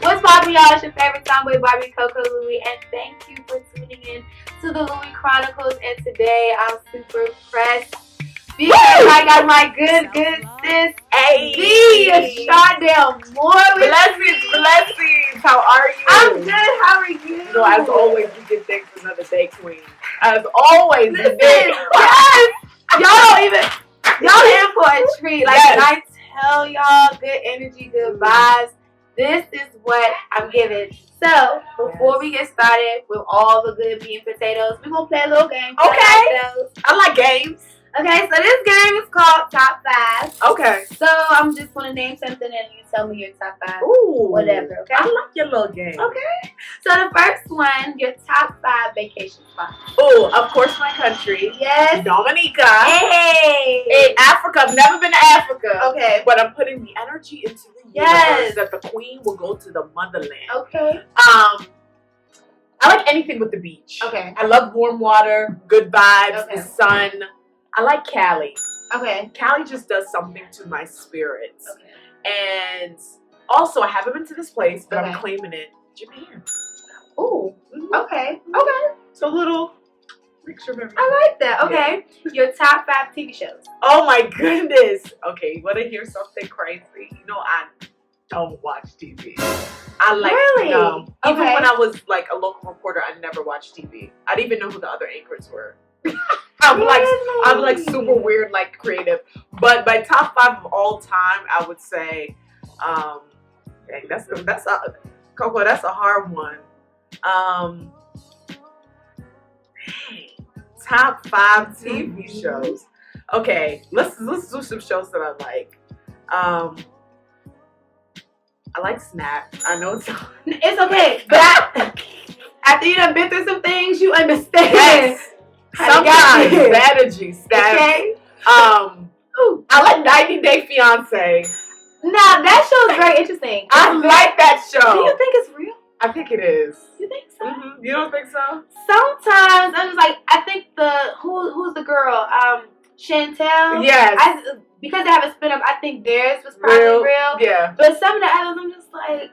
What's poppin', y'all? It's your favorite tomboy Barbie, CoCo, Louie, and thank you for tuning in to the Louie Chronicles. And today I'm super impressed because I got my good sis, the Chardelle Moore. Blessings. How are you? I'm good. How are you? No, as always, we give thanks for another day, queen. As always, Listen, yes. Y'all in for a treat. Like, yes. When I tell y'all good energy, good vibes, this is what I'm giving. So, before we get started with all the good meat and potatoes, we're going to play a little game. Okay. I like games. Okay, so this game is called Top 5. Okay. So, I'm just going to name something and you tell me your top 5. Ooh. Whatever, okay? I like your little game. Okay. So, the first one, your top 5 vacation spots. Oh, of course, my country. Yes. Dominica. Hey. In Africa. I've never been to Africa. Okay. But I'm putting the energy into the universe that the queen will go to the motherland. Okay. I like anything with the beach. Okay. I love warm water, good vibes, Okay. the sun. I like Cali. Okay. Cali just does something to my spirits. Okay. And also, I haven't been to this place, but Okay. I'm claiming it. Japan. Ooh. Mm-hmm. Okay. Okay. It's a little mixture of everything. I like that. Okay. Yeah. Your top 5 TV shows. Oh my goodness. Okay, you want to hear something crazy? You know, I don't watch TV. I like Really? No. Even Okay. when I was like a local reporter, I never watched TV. I didn't even know who the other anchors were. I'm like super weird, like creative. But my top 5 of all time, I would say, dang, that's a CoCo. That's a hard one. Dang, top 5 TV shows. Okay, let's do some shows that I like. I like Snap. I know it's okay, but after you done been through some things, you understand. Yes. Sometimes strategy. Okay. I like 90 Day Fiance. Now that show is very interesting. I like that show. Do you think it's real? I think it is. You think so? Mm-hmm. You don't think so? Sometimes I'm just like, I think who's the girl? Chantel. Yes. Because they have a spin-off, I think theirs was probably real. Yeah. But some of the others, I'm just like,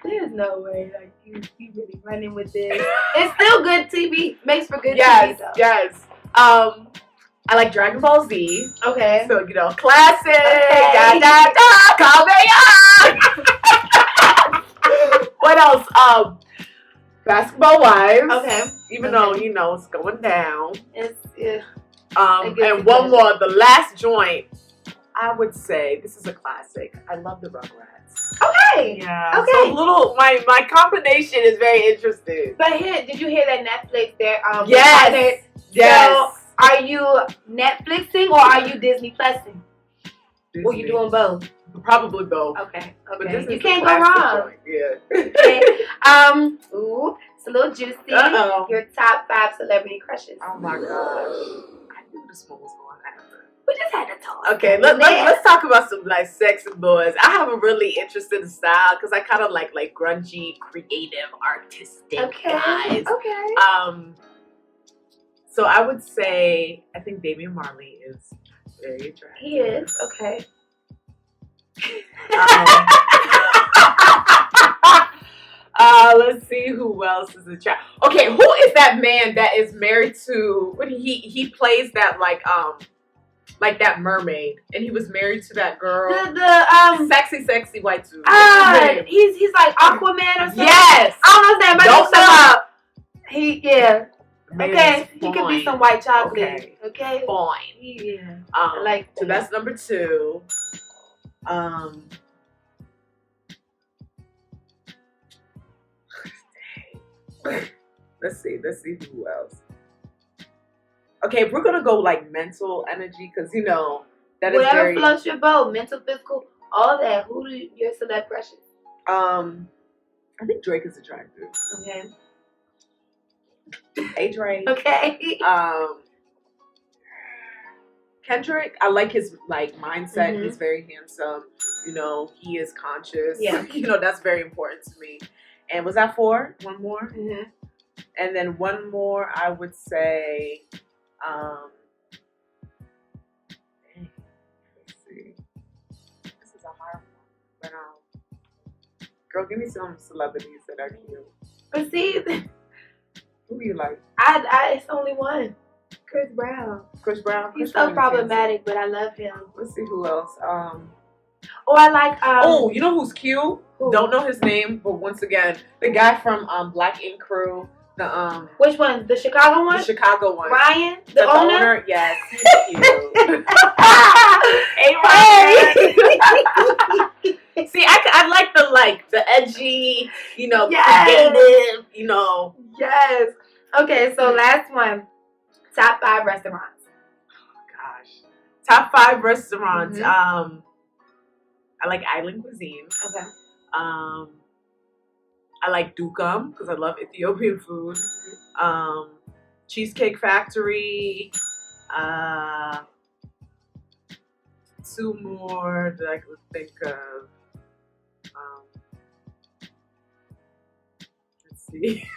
there's no way, like, you really running with this. It's still good TV. Makes for good TV, though. Yes. I like Dragon Ball Z. Okay. So, you know, classic. Okay. What else? Basketball Wives. Okay. Even though, you know, it's going down. Yeah. And one more, the last joint, I would say, this is a classic. I love the Rugrats. Okay. Yeah. Okay. So my combination is very interesting. But did you hear that Netflix there? Yes. Yes. So, are you Netflixing or are you Disney Plusing? Disney. Or you doing both? Probably both. Okay. But You can't go wrong. Yeah. Okay. Ooh, it's a little juicy. Uh-oh. Your top 5 celebrity crushes. Oh my gosh. I knew this one was going to happen. We just had to talk. Okay, let's talk about some like sexy boys. I have a really interesting style because I kind of like grungy, creative, artistic guys. Okay. So I would say I think Damian Marley is very attractive. He is. Okay. Let's see who else is attractive. Okay, who is that man that is married to? When he plays that like that mermaid, and he was married to that girl. The sexy white dude. He's like Aquaman or something. Yes. I don't know his name, but don't stop. Okay, he could be some white chocolate. Okay. Fine. Yeah. I like so that's number 2. Let's see who else. Okay, we're gonna go like mental energy because you know that whatever is very floats your boat, mental, physical, all that. Who do your celeb crushes? I think Drake is attractive. Okay. Hey Drake. Okay. Kendrick, I like his like mindset. He's very handsome. You know, he is conscious. Yeah. You know, that's very important to me. And was that 4? One more? Mm-hmm. And then one more, I would say, let's see. This is a hard one, but Girl, give me some celebrities that are cute. But see, Who do you like? it's only one. Chris Brown. Chris Brown? He's Chris so Brown problematic, but I love him. Let's see who else. Or I like you know who's cute? Who? Don't know his name, but once again, the guy from Black Ink Crew. The which one? The Chicago one? The Chicago one. Ryan? The owner? Yes, he's cute. Hey, Ryan. See, I like the edgy, creative, Yes. Okay, so last one. Top 5 restaurants. Gosh. Top 5 restaurants. Mm-hmm. I like island cuisine. Okay. I like Dukam because I love Ethiopian food. Cheesecake Factory. 2 more that I could think of. Let's see.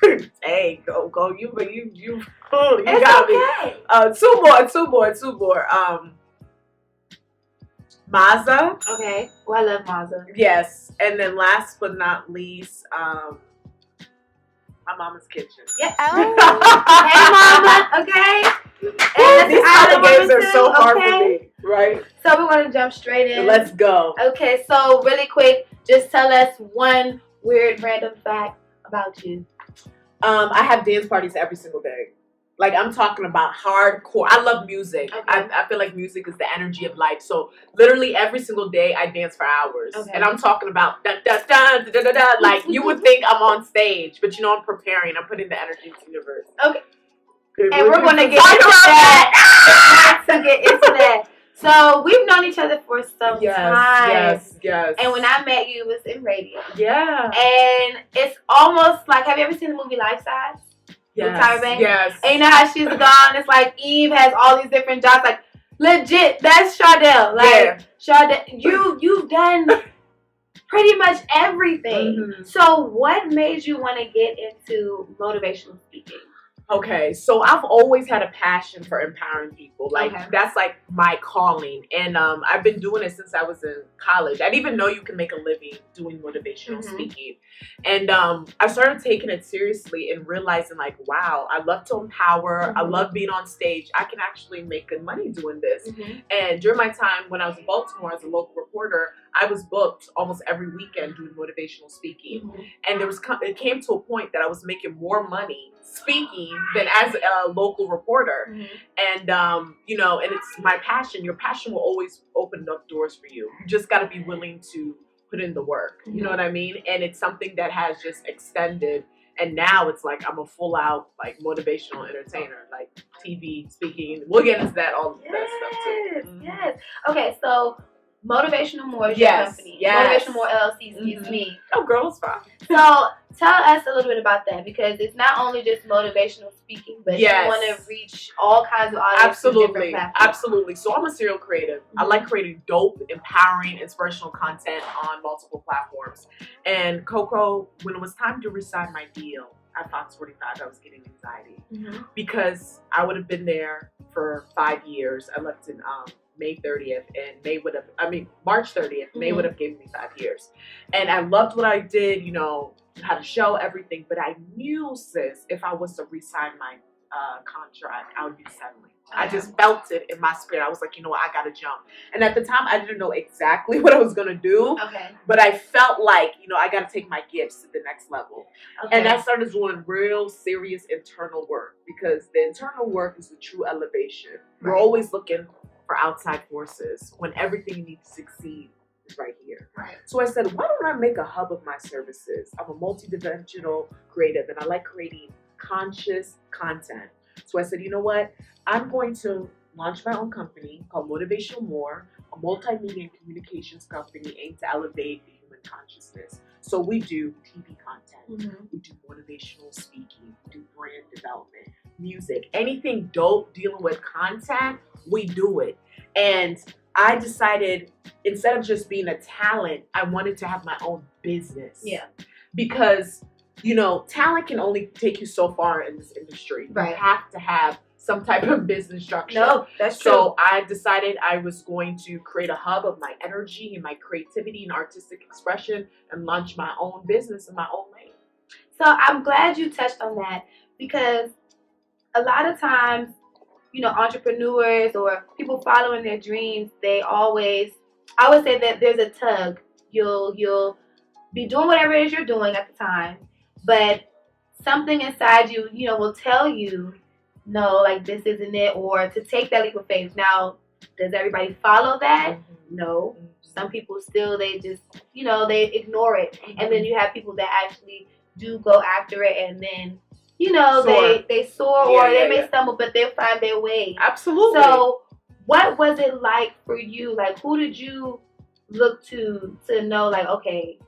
Hey, go! You It's got okay. me. 2 more. Maza. Okay. Well, I love Maza. Yes, and then last but not least, my mama's kitchen. Yeah. Hey, Mama. Okay. And These holidays are so hard for me, right? So we're gonna jump straight in. Let's go. Okay. So really quick, just tell us one weird random fact about you. I have dance parties every single day. Like, I'm talking about hardcore. I love music. Okay. I feel like music is the energy of life. So literally every single day I dance for hours. Okay. And I'm talking about da da da da da da. Like, you would think I'm on stage, but I'm preparing. I'm putting the energy into the universe. Okay. And we're gonna get into that. We're going to get into that. So we've known each other for some time. Yes. And when I met you, it was in radio. Yeah. And it's almost like, have you ever seen the movie Life Size? Yes. And you know how she's gone? It's like Eve has all these different jobs. Like, legit, that's Chardelle. Like, Chardelle, you've done pretty much everything. Mm-hmm. So what made you want to get into motivational speaking? Okay, so I've always had a passion for empowering people. Like, Okay. that's like my calling. And I've been doing it since I was in college. I didn't even know you can make a living doing motivational speaking. And I started taking it seriously and realizing, like, wow, I love to empower. I love being on stage. I can actually make good money doing this. And during my time when I was in Baltimore as a local reporter, I was booked almost every weekend doing motivational speaking. And it came to a point that I was making more money speaking than as a local reporter. And and it's my passion. Your passion will always open up doors for you. You just got to be willing to put in the work. You know what I mean? And it's something that has just extended. And now it's like I'm a full out like motivational entertainer, like TV speaking. We'll get into that all that stuff too. Yes. Okay, so Motivational Moore is your company. Motivational Moore LLC, excuse me. Oh, girl, it's fine. So tell us a little bit about that, because it's not only just motivational speaking, but you want to reach all kinds of audiences. Absolutely. So I'm a serial creative. I like creating dope, empowering, inspirational content on multiple platforms. And CoCo, when it was time to resign my deal at Fox 45, I was getting anxiety because I would have been there for 5 years. I left in May 30th, and March 30th, May would have given me 5 years. And I loved what I did, how to show everything, but I knew, sis, if I was to re-sign my contract, I would be settling. I just felt it in my spirit. I was like, I gotta jump. And at the time, I didn't know exactly what I was gonna do, but I felt like, I gotta take my gifts to the next level. And I started doing real serious internal work, because the internal work is the true elevation. We're always looking for outside forces when everything you need to succeed is right here. So I said, why don't I make a hub of my services? I'm a multidimensional creative, and I like creating conscious content. So I said, you know what? I'm going to launch my own company called Motivational Moore, a multimedia and communications company aimed to elevate the human consciousness. So we do TV content, we do motivational speaking, we do brand development, music, anything dope dealing with content, we do it. And I decided, instead of just being a talent, I wanted to have my own business. Because, talent can only take you so far in this industry. You have to have some type of business structure. No, that's true. So I decided I was going to create a hub of my energy and my creativity and artistic expression and launch my own business in my own lane. So I'm glad you touched on that, because a lot of times, you know, entrepreneurs or people following their dreams, I would say that there's a tug. You'll be doing whatever it is you're doing at the time, but something inside you, you know, will tell you, no, like this isn't it, or to take that leap of faith. Now, does everybody follow that? No. Some people still, they just, you know, they ignore it. And then you have people that actually do go after it, and then, you know, they soar, or they may stumble, but they'll find their way. Absolutely. So what was it like for you? Like, who did you look to know, like, okay,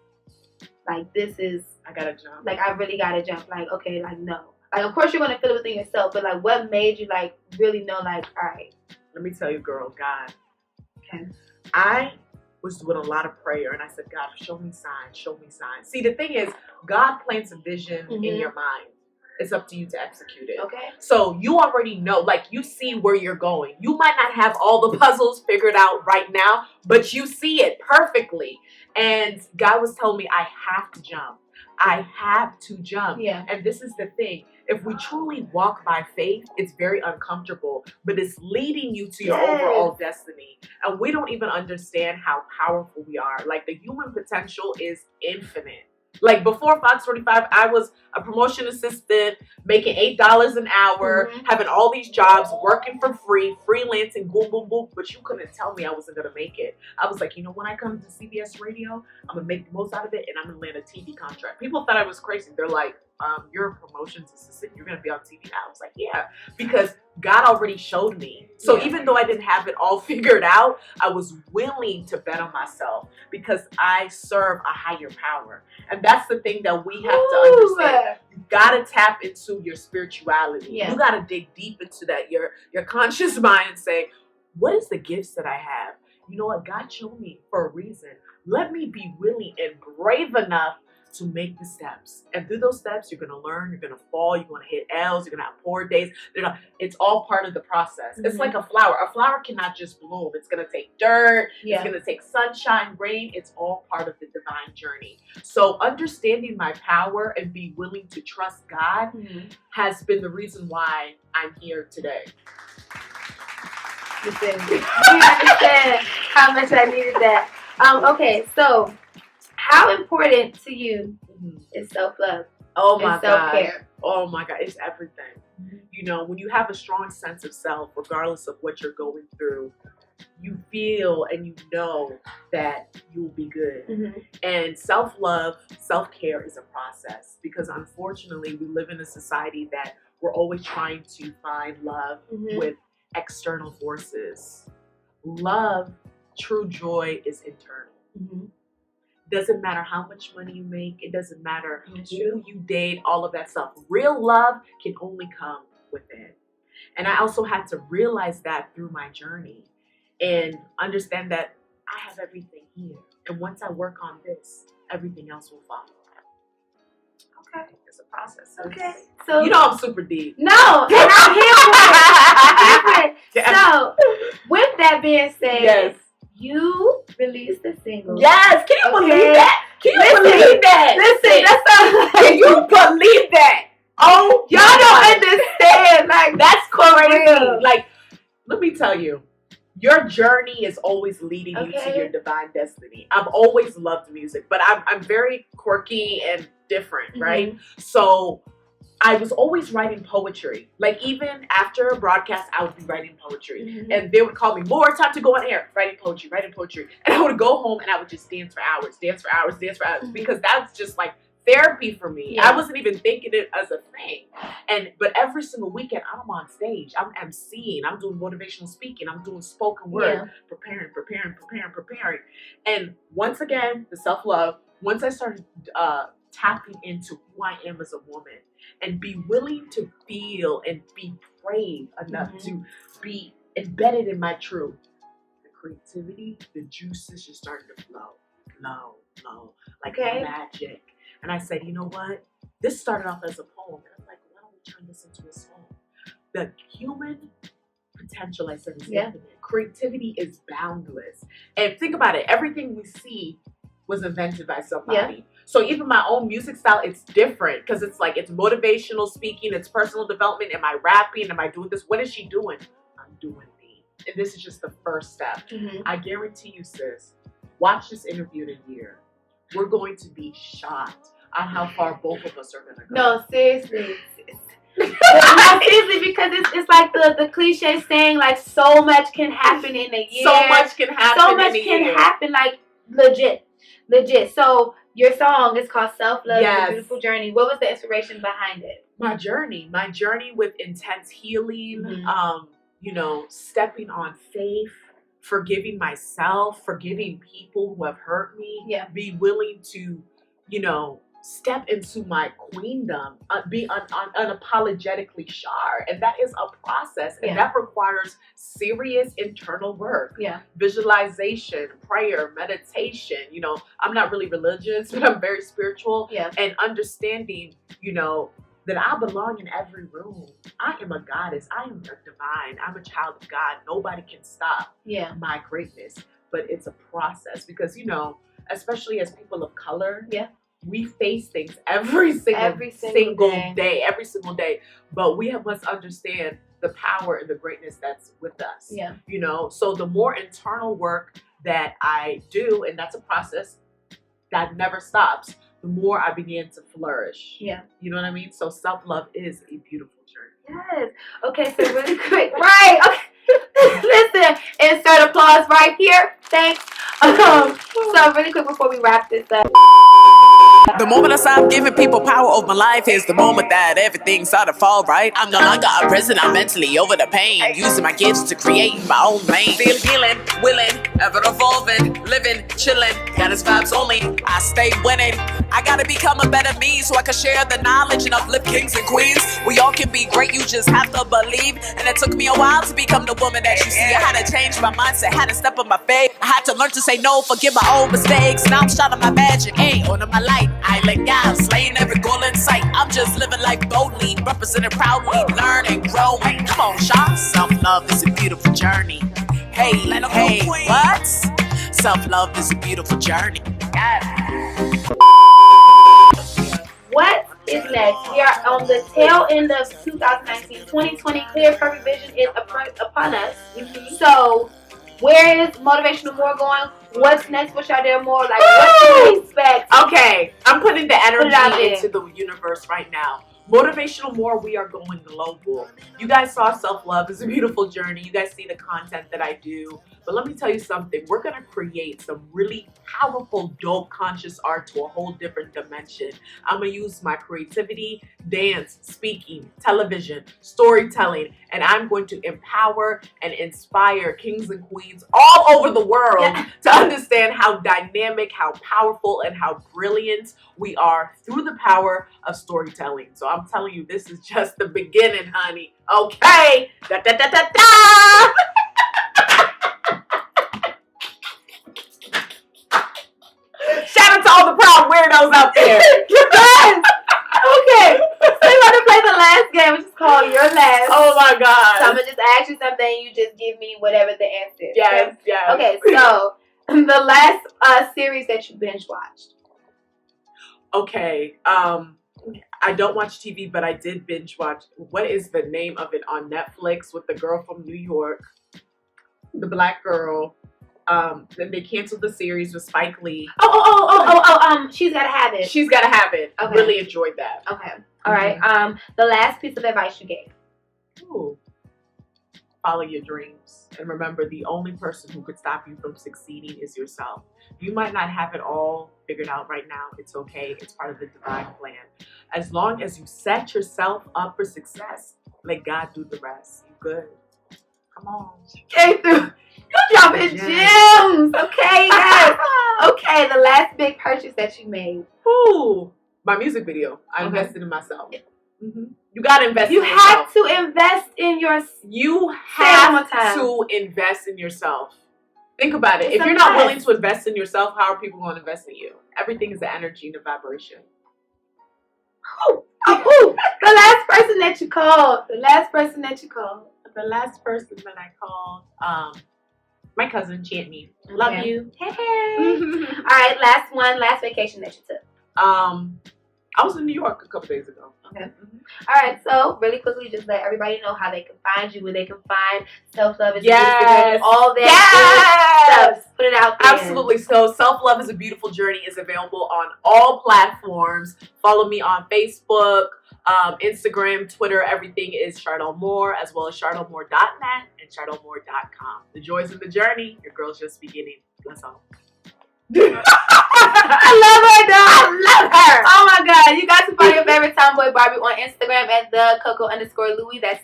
like this is, I gotta jump. Like, I really gotta jump. Like, okay, like, no. Like, of course you're gonna feel it within yourself, but like, what made you like really know, like, all right? Let me tell you, girl, God. Okay. I was doing a lot of prayer, and I said, God, show me signs, show me signs. See, the thing is, God plants a vision in your mind. It's up to you to execute it. Okay. So you already know, like, you see where you're going. You might not have all the puzzles figured out right now, but you see it perfectly. And God was telling me, I have to jump. I have to jump. Yeah. And this is the thing. If we truly walk by faith, it's very uncomfortable, but it's leading you to your overall destiny. And we don't even understand how powerful we are. Like, the human potential is infinite. Like, before Fox 45, I was a promotion assistant, making $8 an hour, having all these jobs, working for free, freelancing, boom, boom, boom. But you couldn't tell me I wasn't going to make it. I was like, you know, when I come to CBS Radio, I'm going to make the most out of it, and I'm going to land a TV contract. People thought I was crazy. They're like, you're a promotions assistant, you're going to be on TV. I was like, yeah, because God already showed me. So even though I didn't have it all figured out, I was willing to bet on myself because I serve a higher power. And that's the thing that we have to understand. You got to tap into your spirituality. You got to dig deep into that, your conscious mind, and say, what is the gifts that I have? You know what? God showed me for a reason. Let me be willing and brave enough to make the steps. And through those steps, you're going to learn, you're going to fall, you're going to hit L's, you're going to have poor days. It's all part of the process. It's like a flower. A flower cannot just bloom. It's going to take dirt. It's going to take sunshine, rain. It's all part of the divine journey. So understanding my power and be willing to trust God has been the reason why I'm here today. Listen, you understand how much I needed that. Okay, so how important to you is self-love? Oh my self-care? Oh my God, it's everything. You know, when you have a strong sense of self, regardless of what you're going through, you feel and you know that you'll be good. And self-love, self-care is a process, because unfortunately we live in a society that we're always trying to find love with external forces. Love, true joy is internal. Doesn't matter how much money you make. It doesn't matter who you date, all of that stuff. Real love can only come within. And I also had to realize that through my journey and understand that I have everything here. And once I work on this, everything else will follow. Okay. It's a process. Okay. So you know I'm super deep. No, and I'm here for it. So with that being said, you released a single. Yes, can you believe that? Can you believe that? Listen, that's can you believe that? Oh, y'all don't understand. Like, that's crazy. Like, let me tell you, your journey is always leading you to your divine destiny. I've always loved music, but I'm very quirky and different, right? So I was always writing poetry. Like, even after a broadcast, I would be writing poetry. And they would call me, More, time to go on air. Writing poetry. And I would go home and I would just dance for hours. Because that's just like therapy for me. I wasn't even thinking it as a thing. But every single weekend, I'm on stage. I'm emceeing. I'm doing motivational speaking. I'm doing spoken word. Preparing. And once again, the self-love. Once I started tapping into who I am as a woman and be willing to feel and be brave enough to be embedded in my truth, the creativity, the juices just started to flow, like magic. And I said, you know what? This started off as a poem. And I'm like, why don't we turn this into a song? the human potential, I said, is Yeah. infinite. Creativity is boundless. And think about it. Everything we see was invented by somebody. Yeah. So even my own music style, it's different because it's like it's motivational speaking, it's personal development. Am I rapping? Am I doing this? What is she doing? I'm doing me. And this is just the first step. I guarantee you, sis, watch this interview in a year. We're going to be shocked on how far both of us are going to go. No, seriously. No, seriously, because it's like the cliche saying, like, so much can happen in a year. So much can happen So much in a can year. happen, like, legit. So your song is called Self-Love, Yes. A Beautiful Journey. What was the inspiration behind it? My journey with intense healing, you know, stepping on faith, forgiving myself, forgiving people who have hurt me, be willing to, you know, step into my queendom, be unapologetically Char. And that is a process. And that requires serious internal work. Visualization, prayer, meditation. You know, I'm not really religious, but I'm very spiritual. And understanding, you know, that I belong in every room. I am a goddess. I am a divine. I'm a child of God. Nobody can stop my greatness. But it's a process because, you know, especially as people of color, we face things every single day. But we must understand the power and the greatness that's with us. You know, so the more internal work that I do, and that's a process that never stops, the more I begin to flourish. You know what I mean? So self-love is a beautiful journey. Yes. Okay, so really quick. Right. Okay. Listen, insert applause right here. Thanks. So really quick before we wrap this up. The moment I stopped giving people power over my life is the moment that everything started to fall right. I'm no longer a prisoner, I'm mentally over the pain, using my gifts to create my own lane. Feel healing, willing, ever evolving, living, chilling, goddess vibes only, I stay winning. I gotta become a better me so I can share the knowledge and uplift kings and queens. We all can be great, you just have to believe. And it took me a while to become the woman that you see. I had to change my mindset, had to step on my faith. I had to learn to say no, forgive my old mistakes. Now I'm shining my magic, ayy, on my light. I let go, slaying every goal in sight. I'm just living life boldly, representing proudly, learning, growing. Come on, Sean. Self-love is a beautiful journey. Hey, hey, what? Self-love is a beautiful journey. What is next? We are on the tail end of 2019. 2020 clear perfect vision is upon us. So where is Motivational Moore going? What's next with Chardelle Moore? Like, what can we expect? Okay, I'm putting the energy into the universe right now. Motivational Moore, we are going global. You guys saw Self-Love is a Beautiful Journey. You guys see the content that I do. But let me tell you something. We're going to create some really powerful, dope, conscious art to a whole different dimension. I'm going to use my creativity, dance, speaking, television, storytelling, and I'm going to empower and inspire kings and queens all over the world to understand how dynamic, how powerful, and how brilliant we are through the power of storytelling. So I'm telling you, this is just the beginning, honey. Okay. Da, da, da, da, da. Shout out to all the proud weirdos out there. Yes. Okay. So we're gonna play the last game, which is called Your Last. Oh my God. So I'm gonna just ask you something, you just give me whatever the answer is. Yes, yes. Okay, so the last series that you binge watched. Okay. I don't watch TV, but I did binge watch. What is the name of it on Netflix with the girl from New York? The black girl. Then they canceled the series with Spike Lee. She's Gotta Have It. She's Gotta Have It. Okay. Really enjoyed that. Okay. All right. The last piece of advice you gave. Ooh. Follow your dreams. And remember, the only person who could stop you from succeeding is yourself. You might not have it all figured out right now. It's okay. It's part of the divine plan. As long as you set yourself up for success, let God do the rest. You good. Come on. Came through. You're dropping gems. Okay, yes. Okay, the last big purchase that you made. Ooh, my music video. I invested in myself. You gotta invest in yourself. You have to invest in yourself. You have to invest in yourself. Think about it. If you're not willing to invest in yourself, how are people going to invest in you? Everything is an energy and a vibration. Ooh, the last person that you called. The last person that you called. The last person that I called, my cousin, Chantney. Love Okay. you. Hey. All right, last one. Last vacation that you took. I was in New York a couple days ago. Okay. All right, so really quickly, just let everybody know how they can find you, where they can find Self-Love is Yes. all that good stuff. Just put it out there. Absolutely. So Self-Love is a Beautiful Journey is available on all platforms. Follow me on Facebook, Instagram, Twitter. Everything is Chardelle Moore, as well as ChardelleMoore.net and ChardelleMoore.com. The joys of the journey. Your girl's just beginning. Let's go. I love her, though. I love her. Oh my God. You guys can find your favorite tomboy Barbie on Instagram at the CoCo_Louie. That's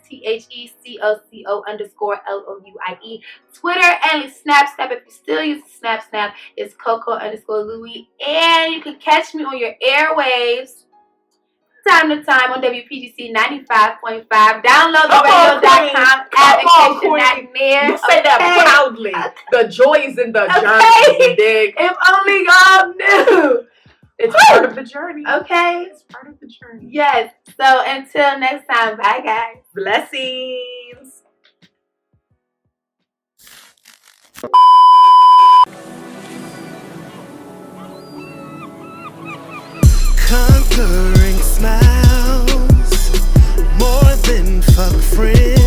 THECOCO_LOUIE. Twitter and Snapchat. If you still use Snapchat, it's CoCo_Louie. And you can catch me on your airwaves time to time on WPGC 95.5. Download the radio.com application that near. You say that proudly. The joys in the journey. You dig? If only y'all knew. It's part of the journey. Okay. It's part of the journey. Yes. So until next time, bye guys. Blessings. Conquering smiles, more than fuck friends.